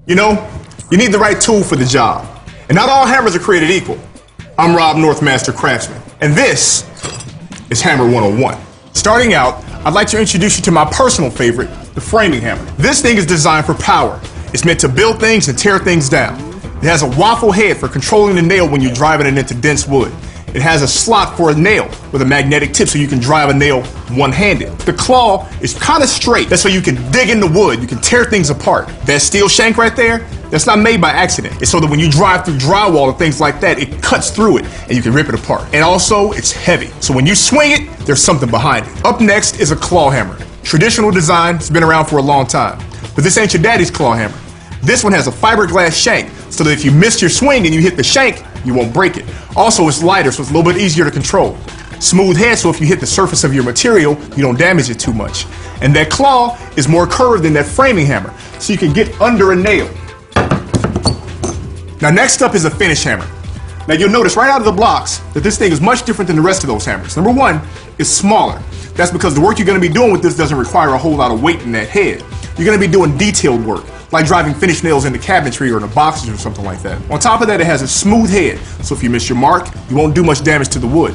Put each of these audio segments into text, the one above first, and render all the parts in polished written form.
You know, you need the right tool for the job. And not all hammers are created equal. I'm Rob North, Master Craftsman, and this is Hammer 101. Starting out, I'd like to introduce you to my personal favorite, the framing hammer. This thing is designed for power. It's meant to build things and tear things down. It has a waffle head for controlling the nail when you're driving it into dense wood. It has a slot for a nail with a magnetic tip so you can drive a nail one-handed. The claw is kind of straight. That's so you can dig into wood. You can tear things apart. That steel shank right there, that's not made by accident. It's so that when you drive through drywall and things like that, it cuts through it and you can rip it apart. And also, it's heavy. So when you swing it, there's something behind it. Up next is a claw hammer. Traditional design, it's been around for a long time. But this ain't your daddy's claw hammer. This one has a fiberglass shank, so that if you miss your swing and you hit the shank, you won't break it. Also, it's lighter, so it's a little bit easier to control. Smooth head, so if you hit the surface of your material, you don't damage it too much. And that claw is more curved than that framing hammer, so you can get under a nail. Now, next up is a finish hammer. Now, you'll notice right out of the blocks that this thing is much different than the rest of those hammers. Number one, it's smaller. That's because the work you're going to be doing with this doesn't require a whole lot of weight in that head. You're going to be doing detailed work, like driving finished nails into cabinetry or into boxes or something like that. On top of that, it has a smooth head, so if you miss your mark, you won't do much damage to the wood.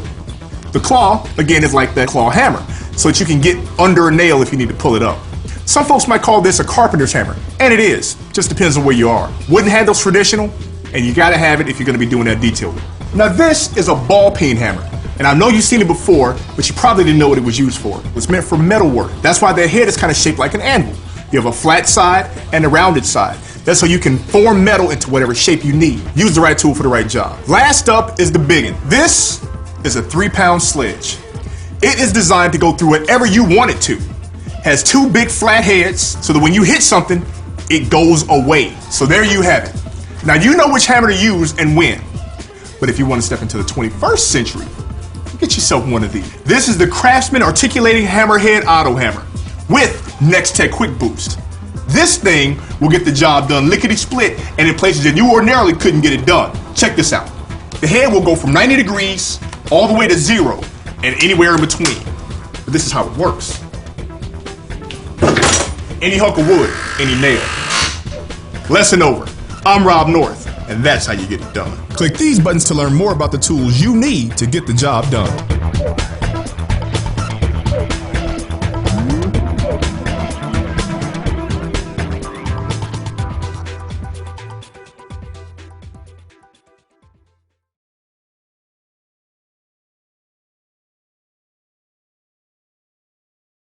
The claw, again, is like that claw hammer, so that you can get under a nail if you need to pull it up. Some folks might call this a carpenter's hammer, and it is. Just depends on where you are. Wooden handle's traditional, and you gotta have it if you're gonna be doing that detail work. Now this is a ball-peen hammer, and I know you've seen it before, but you probably didn't know what it was used for. It's meant for metal work. That's why their head is kind of shaped like an anvil. You have a flat side and a rounded side. That's so you can form metal into whatever shape you need. Use the right tool for the right job. Last up is the big one. This is a 3-pound sledge. It is designed to go through whatever you want it to. Has 2 big flat heads so that when you hit something, it goes away. So there you have it. Now you know which hammer to use and when. But if you want to step into the 21st century, get yourself one of these. This is the Craftsman Articulating Hammerhead Auto Hammer with Nex-Tech Quick Boost. This thing will get the job done lickety-split and in places that you ordinarily couldn't get it done. Check this out. The head will go from 90 degrees all the way to 0 and anywhere in between. But this is how it works. Any hunk of wood, any nail. Lesson over. I'm Rob North, and that's how you get it done. Click these buttons to learn more about the tools you need to get the job done.